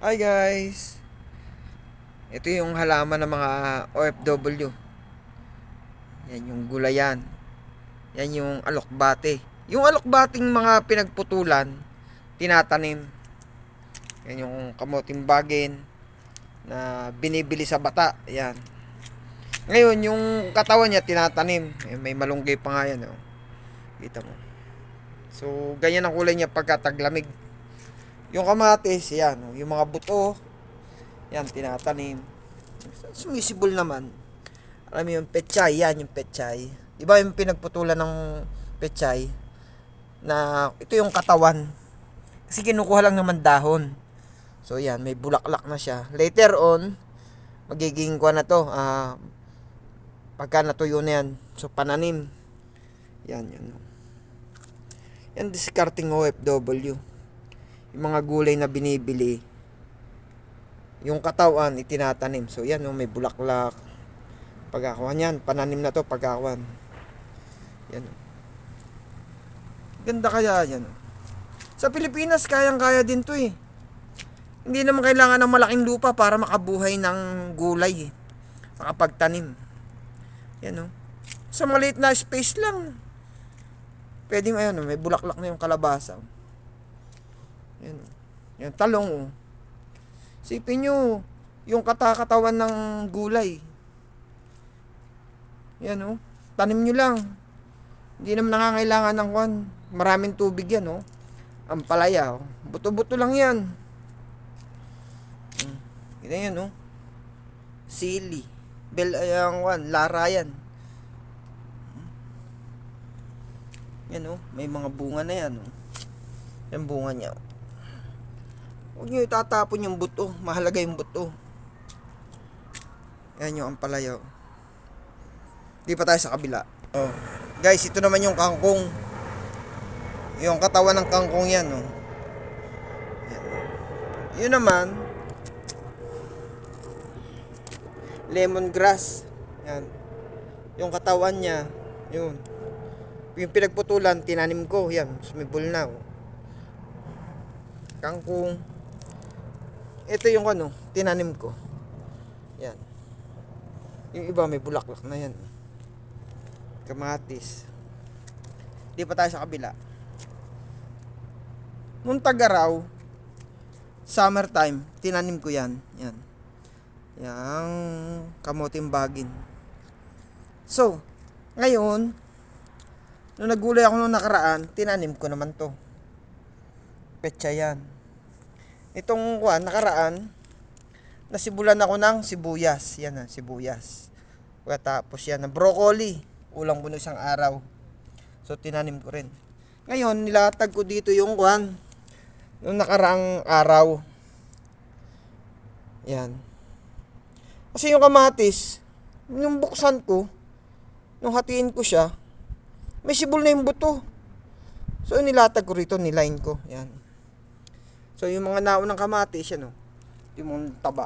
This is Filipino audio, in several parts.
Hi guys! Ito yung halaman ng mga OFW. Yan yung gulayan. Yan yung alokbate. Yung alokbating mga pinagputulan, tinatanim. Yan yung kamuting bagin na binibili sa bata. Yan. Ngayon, yung katawan niya tinatanim. May malunggay pa nga yan. Oh. Kita mo. So, ganyan ang kulay niya pagka taglamig. Yung kamatis, yan. Oh. Yung mga buto, yan, tinatanim. Sumisibol naman. Alam mo yung pechay, yan yung pechay. Diba yung pinagputulan ng pechay? Na ito yung katawan. Kasi kinukuha lang naman dahon. So yan, may bulaklak na siya. Later on, magiging kuha na to. Pagka natuyo na yan. So pananim. Yan, yan. Yan discarding OFW. Yung mga gulay na binibili. Yung katawan itinatanim. So yan, may bulaklak. Pagkakuan yan, pananim na to pagkakuan. Yan. Ganda kaya yan. Sa Pilipinas kayang-kaya din to eh. Hindi naman kailangan ng malaking lupa para makabuhay ng gulay eh. Makapagtanim. Yan oh. Sa maliit na space lang. Pwedeng ayun, may bulaklak na yung kalabasa. Yan. Yan talong oh. Sipin nyo, yung katakatawan ng gulay. Yan o. Tanim nyo lang. Hindi naman nakakailangan ng kwan. Maraming tubig yan o. Ang palaya o. Buto-buto lang yan. Yan yan o. Sili. Lara yan. Yan o. May mga bunga na yan o. Yan bunga niya o. Huwag nyo itatapon yung buto. Mahalaga yung buto. Yan yung ampalaya. Di pa tayo sa kabila. Oh. Guys, ito naman yung kangkong. Yung katawan ng kangkong yan. Oh. Yan. Yun naman, lemongrass. Yan. Yung katawan niya. Yun. Yung pinagputulan, tinanim ko. Yan. Sumibol na. Oh. Kangkong. Ito yung ano, tinanim ko. Yan. Yung iba may bulaklak na yan. Kamatis. Di pa tayo sa kabila. Nung tagaraw, summertime, tinanim ko yan. Yan. Yang kamuting bagin. So, ngayon, nung nagulay ako nung nakaraan, tinanim ko naman to. Petsa yan. Itong nakaraan, nasibulan ako ng sibuyas. Yan na, sibuyas. Tapos yan, ng broccoli. Ulang ko na isang araw. So, tinanim ko rin. Ngayon, nilatag ko dito yung yung nakaraang araw. Yan. Kasi yung kamatis, yung buksan ko, nung hatiin ko siya, may sibol na yung buto. So, nilatag ko rito, niline ko. Yan. So, yung mga naon ng kamatis, yan o. Yung mga taba.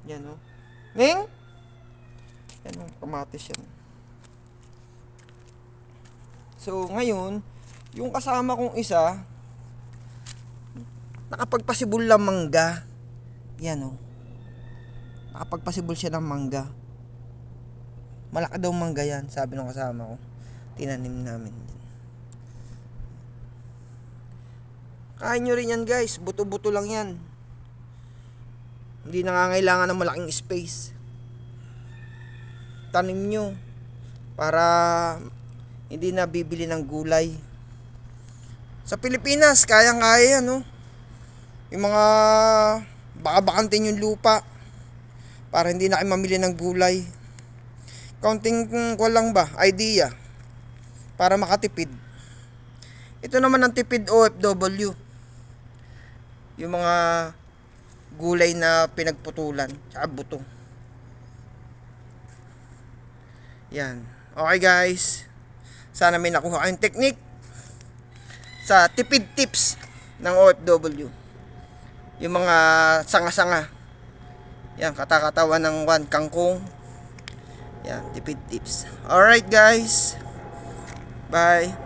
Yan o. Ning? Yan o, kamatis yan. So, ngayon, yung kasama kong isa, nakapagpasibol lang mangga. Yan o. Nakapagpasibol siya ng mangga. Malaki daw mangga yan, sabi ng kasama ko. Tinanim namin. Kain nyo rin yan guys, buto-buto lang yan. Hindi nangangailangan ng malaking space. Tanim nyo para hindi na bibili ng gulay. Sa Pilipinas, kayang-kaya yan no? Yung mga baka bakantin yung lupa para hindi na kayo mamili ng gulay. Counting ko lang ba, idea para makatipid. Ito naman ang tipid OFW. Yung mga gulay na pinagputulan tsaka buto. Yan. Okay guys. Sana may nakuha kayong technique sa tipid tips ng OFW. Yung mga sanga-sanga. Yan, katakatawan ng kangkong. Yan, tipid tips. Alright guys. Bye.